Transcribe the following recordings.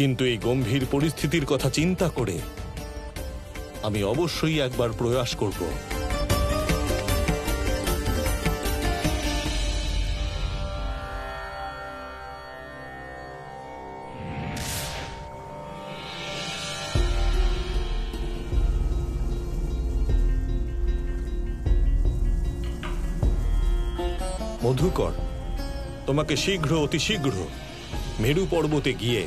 কিন্তু এই গম্ভীর পরিস্থিতির কথা চিন্তা করে আমি অবশ্যই একবার প্রয়াস করব। মধুকর, তোমাকে শীঘ্র অতি শীঘ্র মেরু পর্বতে গিয়ে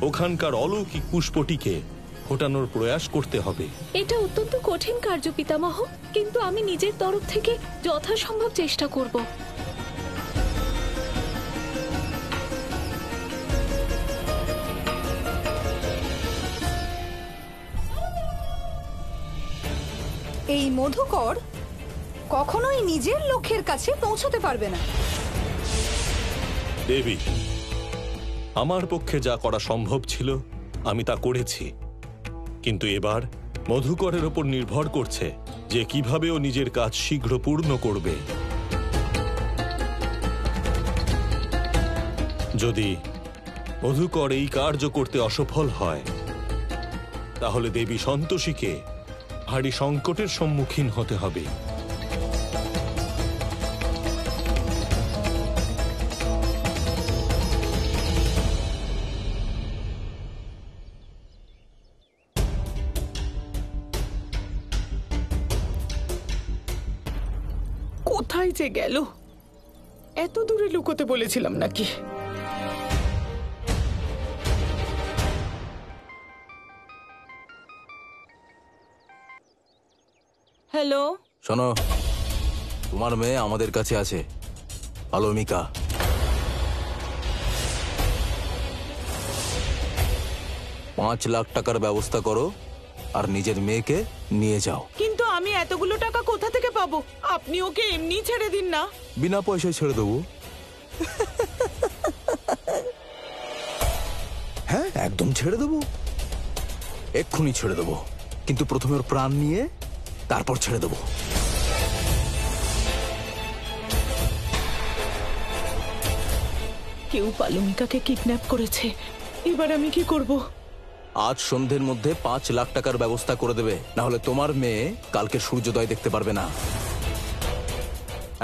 ওখানকার অলৌকিক পুষ্পটিকে ফোটানোর প্রয়াস করতে হবে। এটা অত্যন্ত কঠিন কার্য পিতামহ, কিন্তু আমি নিজের তরফ থেকে যথাসম্ভব চেষ্টা করব। এই মধুকর কখনোই নিজের লক্ষ্যের কাছে পৌঁছতে পারবে না। দেবী, আমার পক্ষে যা করা সম্ভব ছিল আমি তা করেছি, কিন্তু এবার মধুকরের ওপর নির্ভর করছে যে কিভাবে ও নিজের কাজ শীঘ্র পূর্ণ করবে। যদি মধুকর এই কার্য করতে অসফল হয়, তাহলে দেবী সন্তোষীকে ভারী সংকটের সম্মুখীন হতে হবে। কোথায় যে গেল? এত দূরে লুকোতে বলেছিলাম নাকি? হ্যালো, শোনো, তোমার মেয়ে আমাদের কাছে আছে, পালমিকা। $5 লাখ ব্যবস্থা করো আর নিজের মেয়েকে নিয়ে যাও। কিন্তু আমি এতগুলো টাকা কোথা থেকে পাবো? আপনি ওকে এমনি ছেড়ে দিন না। বিনা পয়সায় ছেড়ে দেবো। হ্যাঁ, একদম ছেড়ে দেবো, এক্ষুনি ছেড়ে দেবো, কিন্তু প্রথমে ওর প্রাণ নিয়ে তারপর ছেড়ে দেবো। কেউ পালমিকাকে কিডন্যাপ করেছে, এবার আমি কি করব? আজ সন্ধ্যের মধ্যে $5 লাখ ব্যবস্থা করে দেবে, না হলে তোমার মেয়ে কালকে সূর্যোদয় দেখতে পারবে না।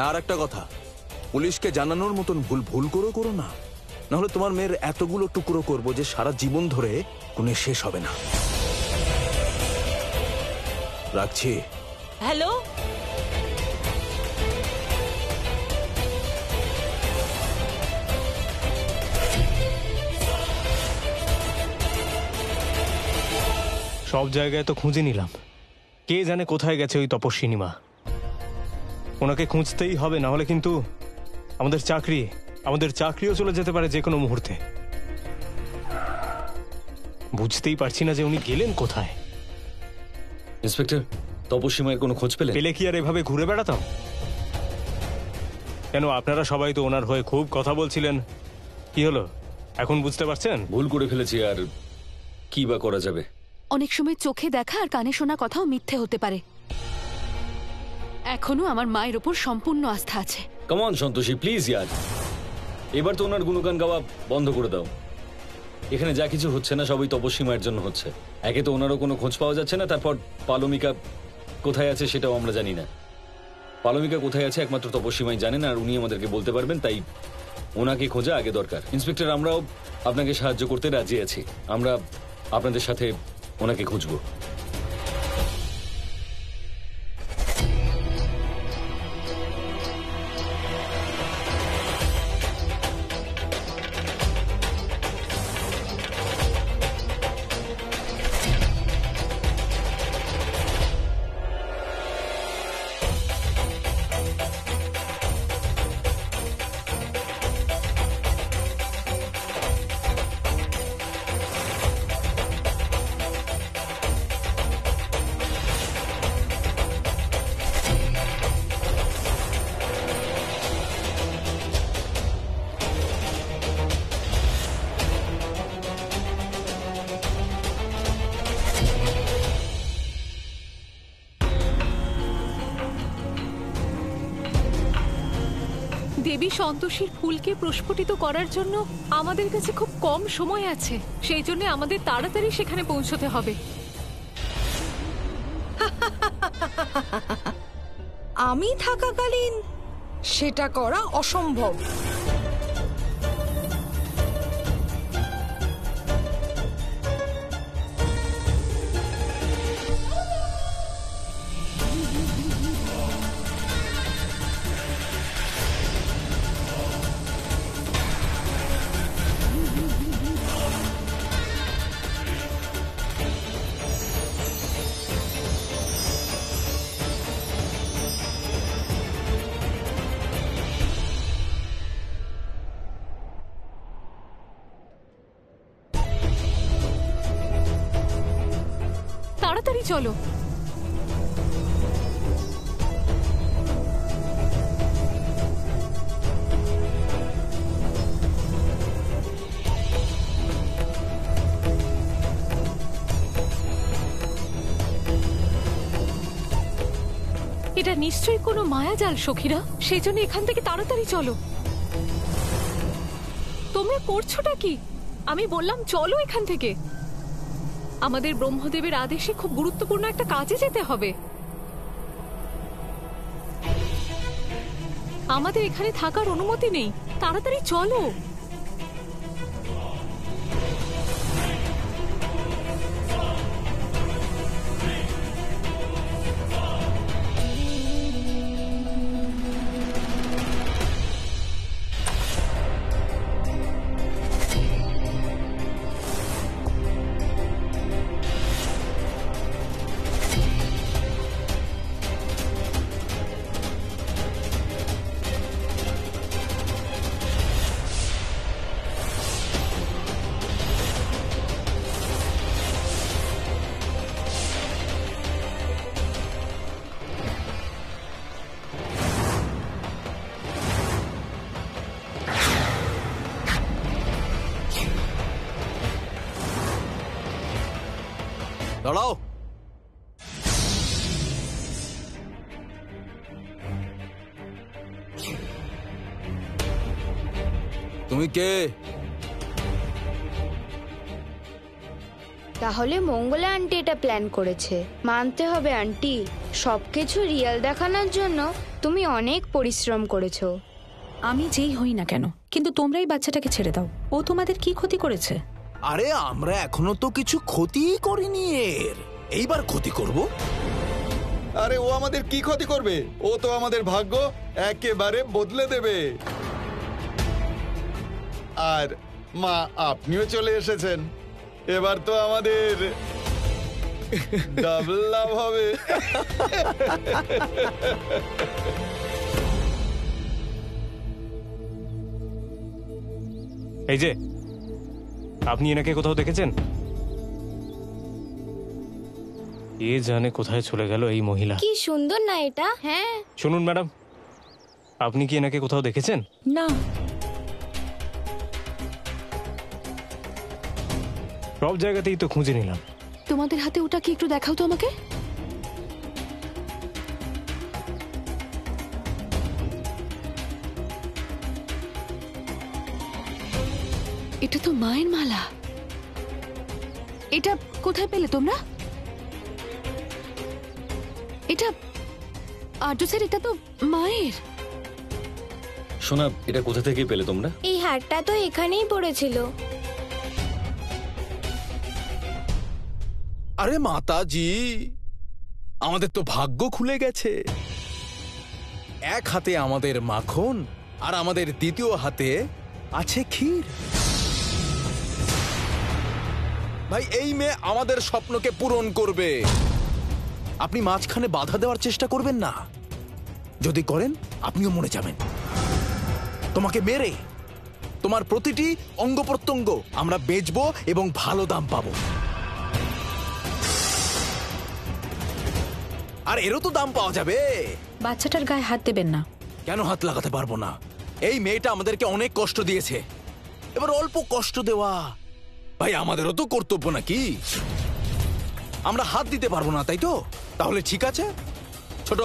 আর একটা কথা, পুলিশকে জানানোর মতন ভুল করো না, না হলে তোমার মেয়ের এতগুলো টুকরো করবো যে সারা জীবন ধরে কোনো শেষ হবে না। রাখছি। হ্যালো, সব জায়গায় তো খুঁজে নিলাম, কে জানে কোথায় গেছে ওই তপস্বিনী মা। ওনাকে খুঁজতেই হবে, না হলে কিন্তু আমাদের চাকরিও চলে যেতে পারে যে কোনো মুহূর্তে। বুঝতেই পারছি না যে উনি গেলেন কোথায়। ইন্সপেক্টর, তপস্বী মায়ের কোনো খোঁজ পেলে? পেলে কি আর এভাবে ঘুরে বেড়াতাম? কেন, আপনারা সবাই তো ওনার হয়ে খুব কথা বলছিলেন। কি হলো, এখন বুঝতে পারছেন? ভুল করে ফেলেছি, আর কি বা করা যাবে? অনেক সময় চোখে দেখা আর কানে শোনা কথাও মিথ্যে হতে পারে। এখনো আমার মায়ের ওপর সম্পূর্ণ আস্থা আছে। কাম অন সন্তোষী, প্লিজ ইয়ার, এবার তো ওনার গুণগান গাওয়া বন্ধ করে দাও। এখানে যা কিছু হচ্ছে না সবই তপস্বী মায়ের জন্য হচ্ছে। একে তো ওনারও কোনো খোঁজ পাওয়া যাচ্ছে না, তারপর পালমিকা কোথায় আছে সেটাও আমরা জানি না। পালমিকা কোথায় আছে একমাত্র তপস্বী মাই জানেন, আর উনি আমাদেরকে বলতে পারবেন, তাই ওনাকে খোঁজা আগে দরকার। ইন্সপেক্টর, আমরাও আপনাকে সাহায্য করতে রাজি আছি। আমরা আপনাদের সাথে ওনাকে খুঁজবো। দেবী সন্তোষীর ফুলকে প্রস্ফুটিত করার জন্য আমাদের কাছে খুব কম সময় আছে, সেই জন্য আমাদের তাড়াতাড়ি সেখানে পৌঁছতে হবে। আমি থাকাকালীন সেটা করা অসম্ভব। তাড়াতাড়ি চলো। এটা নিশ্চয়ই কোনো মায়াজাল সখীরা, সেই জন্য এখান থেকে তাড়াতাড়ি চলো। তোমরা করছোটা কি? আমি বললাম চলো এখান থেকে। আমাদের ব্রহ্মদেবের আদেশে খুব গুরুত্বপূর্ণ একটা কাজে যেতে হবে। আমাদের এখানে থাকার অনুমতি নেই, তাড়াতাড়ি চলো। দাঁড়াও। তুমি কে? তাহলে মঙ্গলা আন্টি এটা প্ল্যান করেছে। মানতে হবে আন্টি, সবকিছু রিয়েল দেখানোর জন্য তুমি অনেক পরিশ্রম করেছো। আমি যেই হই না কেন, কিন্তু তোমরাই বাচ্চাটাকে ছেড়ে দাও। ও তোমাদের কি ক্ষতি করেছে? আরে আমরা এখনো তো কিছু ক্ষতি করিনি এর, এইবার ক্ষতি করব। আরে ও আমাদের কি ক্ষতি করবে? ও তো আমাদের ভাগ্য একেবারে বদলে দেবে। আর মা, আপনিও চলে এসেছেন, এবার তো আমাদের ডাবল লাভ হবে। এই যে, আপনি এনাকে কোথাও দেখেছেন? এ জানে কোথায় চলে গেল এই মহিলা। কি সুন্দর না এটা? হ্যাঁ। শুনুন ম্যাডাম, আপনি কি এনাকে কোথাও দেখেছেন? না। সব জায়গাতেই তো খুঁজে নিলাম। তোমাদের হাতে ওটা কি একটু দেখাও তো আমাকে। এটা তো মায়ের মালা। এটা কোথায় পেলে তোমরা? এটা আর্য স্যার, এটা তো মায়ের। শোনা, এটা কোথা থেকে পেলে তোমরা? এই হারটা তো এখানেই পড়েছিল। আরে মাতাজি, আমাদের তো ভাগ্য খুলে গেছে। এক হাতে আমাদের মাখন আর আমাদের দ্বিতীয় হাতে আছে ক্ষীর। ভাই, এই মেয়ে আমাদের স্বপ্নকে পূরণ করবে। আপনি মাঝখানে বাধা দেওয়ার চেষ্টা করবেন না। যদি করেন আপনিও মরে যাবেন। তোমাকে মেরে তোমার প্রতিটি অঙ্গ প্রত্যঙ্গ আমরা বেচবো এবং ভালো দাম পাবো। আর এরও তো দাম পাওয়া যাবে। বাচ্চাটার গায়ে হাত দেবেন না। কেন হাত লাগাতে পারবো না? এই মেয়েটা আমাদেরকে অনেক কষ্ট দিয়েছে, এবার অল্প কষ্ট দেওয়া ভাই আমাদেরও তো কর্তব্য নাকি? আমরা হাত দিতে পারবো না, তাই তো? তাহলে ঠিক আছে ছোট,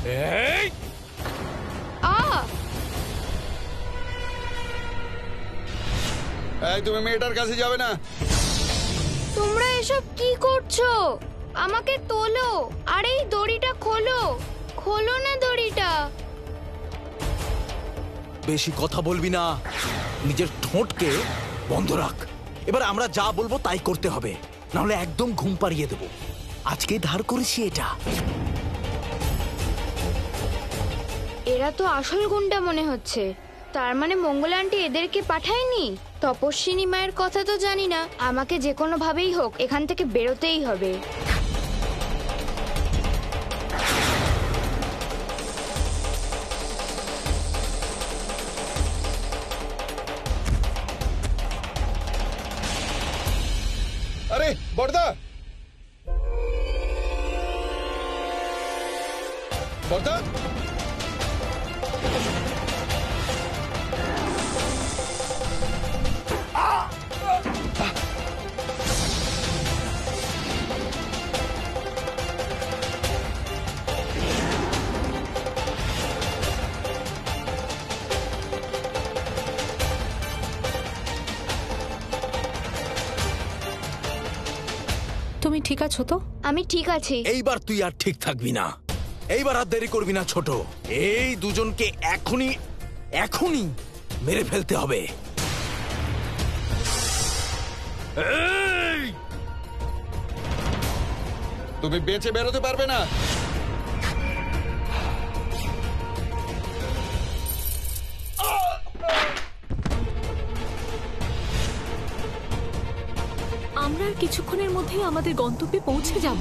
এই তুমি মেয়েটার কাছে যাবে না। তোমরা এসব কি করছো? আমাকে তোলো, আর এই দড়িটা খোলো। খোলো না দড়িটা। বেশি কথা বলবি না, নিজের ঠোঁটকে বন্ধ রাখ। এবার আমরা যা বলবো তাই করতে হবে, নাহলে একদম ঘুম পাড়িয়ে দেবো। আজকে ধার করেছি এটা। এরা তো আসল গুন্ডা মনে হচ্ছে। তার মানে মঙ্গলা আন্টি এদেরকে পাঠায়নি? তপস্বিনী মায়ের কথা তো জানি না, আমাকে যে কোনো ভাবেই হোক এখান থেকে বেরোতেই হবে। আরে বড়দা, বড়দা, তুমি ঠিক আছো তো? আমি ঠিক আছি। এইবার তুই আর ঠিক থাকবি না। এইবার আর দেরি করবি না ছোট। এই দুজনকে এখনই এখনই মেরে ফেলতে হবে। তুমি বেঁচে বেরোতে পারবে না। আমরা আর কিছুক্ষণের মধ্যেই আমাদের গন্তব্যে পৌঁছে যাব।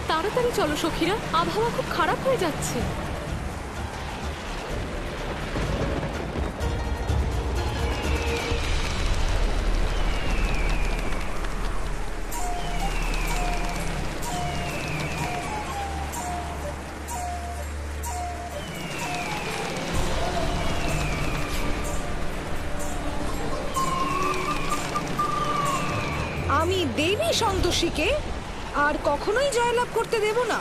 তাড়াতাড়ি চলো সখীরা, আবহাওয়া খুব খারাপ হয়ে যাচ্ছে। আমি দেবী সন্তোষীকে আর কখনোই জয়লাভ করতে দেব না।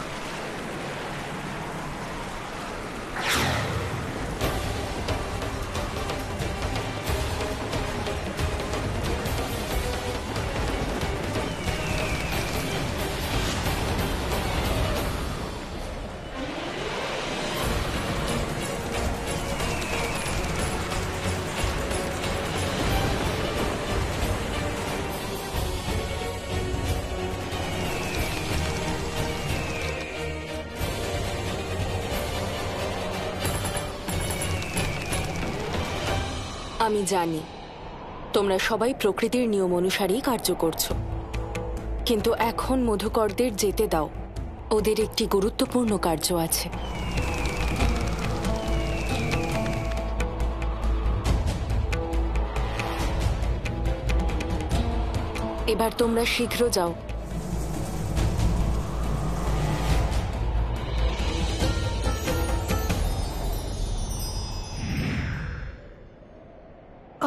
আমি জানি তোমরা সবাই প্রকৃতির নিয়ম অনুসারেই কার্য করছো, কিন্তু এখন মধুকরদের যেতে দাও। ওদের একটি গুরুত্বপূর্ণ কার্য আছে। এবার তোমরা শীঘ্র যাও।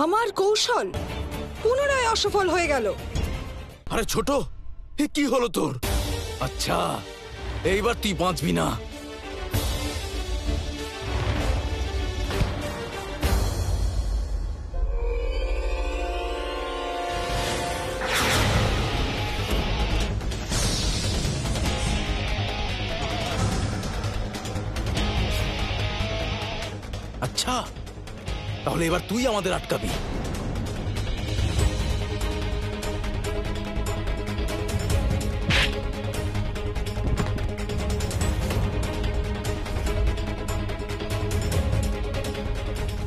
আমার কৌশল পুনরায় অসফল হয়ে গেল। আরে ছোট, এ কি হলো তোর? আচ্ছা, এইবার তুই বাঁচবি না। আচ্ছা, তাহলে এবার তুই আমাদের আটকাবি।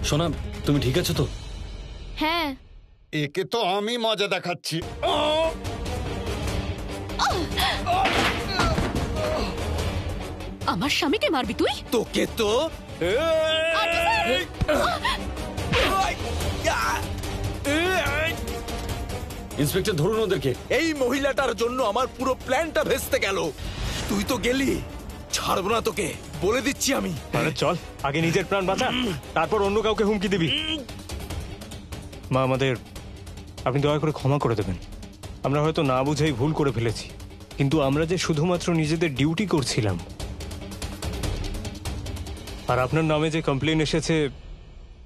সোনা, তুমি ঠিক আছো তো? হ্যাঁ। একে তো আমি মজা দেখাচ্ছি। আমার স্বামীকে মারবি তুই? তোকে তো ইন্সপেক্টর ধরুন ওদেরকে। এই মহিলাটার জন্য আমার পুরো প্ল্যানটা ভেস্তে গেল। তুই তো গেলি, ছাড়বো না তোকে, বলে দিচ্ছি আমি। আরে চল, আগে নিজের প্রাণ বাঁচা, তারপর অন্য কাউকে হুমকি দিবি। মা, আপনি দয়া করে ক্ষমা করে দেবেন। আমরা হয়তো না বুঝেই ভুল করে ফেলেছি, কিন্তু আমরা যে শুধুমাত্র নিজেদের ডিউটি করছিলাম। আর আপনার নামে যে কমপ্লেন এসেছে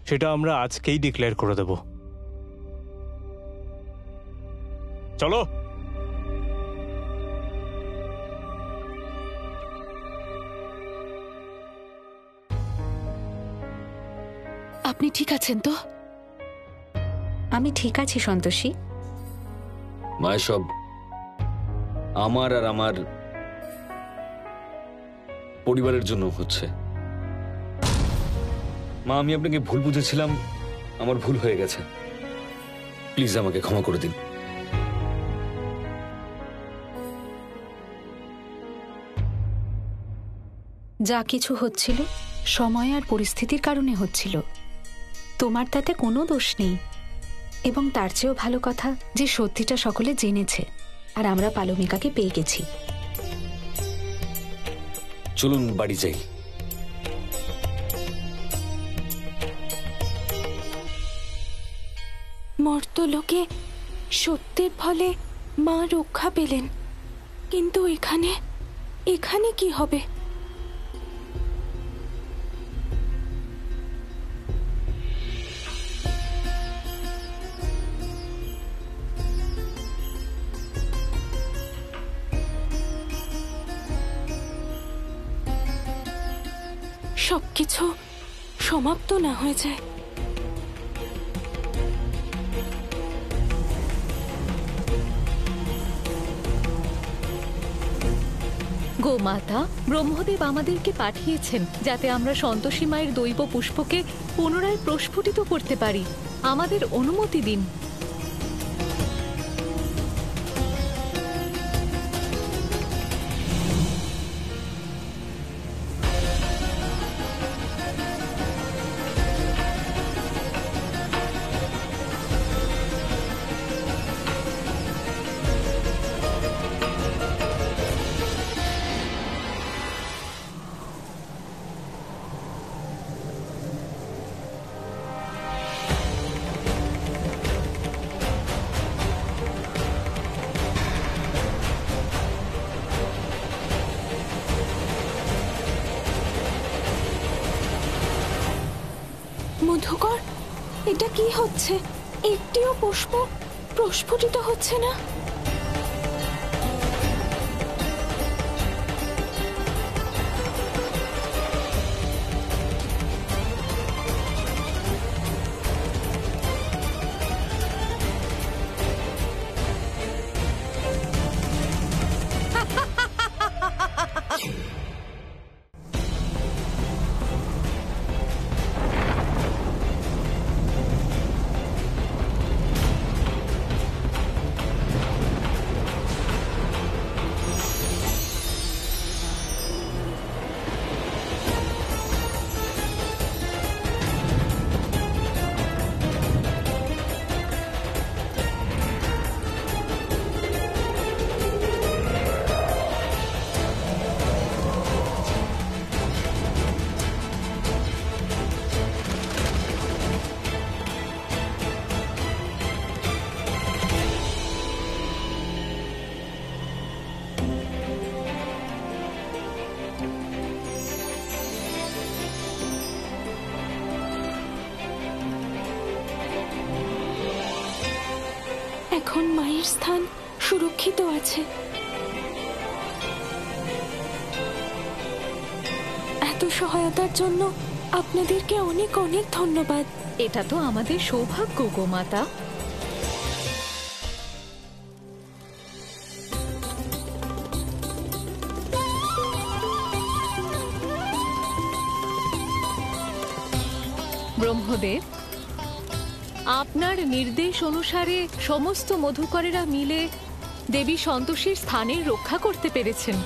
সেটা আমরা আজকেই ডিক্লেয়ার করে দেব। চলো। আপনি ঠিক আছেন তো? আমি ঠিক আছি সন্তোষী। মায়ের সব আমার আর আমার পরিবারের জন্য হচ্ছে। মা, আমি আপনাকে ভুল বুঝেছিলাম, আমার ভুল হয়ে গেছে, প্লিজ আমাকে ক্ষমা করে দিন। যা কিছু হচ্ছিল সময় আর পরিস্থিতির কারণে হচ্ছিল, তোমার তাতে কোনো দোষ নেই। এবং তার চেয়েও ভালো কথা যে সত্যিটা সকলে জেনেছে আর আমরা পালমিকাকে পেয়ে গেছি। চলুন বাড়ি যাই। মর্তলোকে সত্যের ফলে মা রক্ষা পেলেন, কিন্তু এখানে কি হবে? সবকিছু সমাপ্ত না হয়ে যায়। গোমাতা, ব্রহ্মদেব আমাদেরকে পাঠিয়েছেন যাতে আমরা সন্তোষী মায়ের দৈব পুষ্পকে পুনরায় প্রস্ফুটিত করতে পারি। আমাদের অনুমতি দিন। মধুকর, এটা কি হচ্ছে? একটিও পুষ্প প্রস্ফুটিত হচ্ছে না। এখন মায়ের স্থান সুরক্ষিত আছে। এত সহায়তার জন্য আপনাদেরকে অনেক অনেক ধন্যবাদ। এটা তো আমাদের সৌভাগ্য গোমাতা। ব্রহ্মদেব, আপনার নির্দেশ অনুসারে সমস্ত মধুকরেরা মিলে দেবী সন্তোষীর স্থানের রক্ষা করতে পেরেছেন।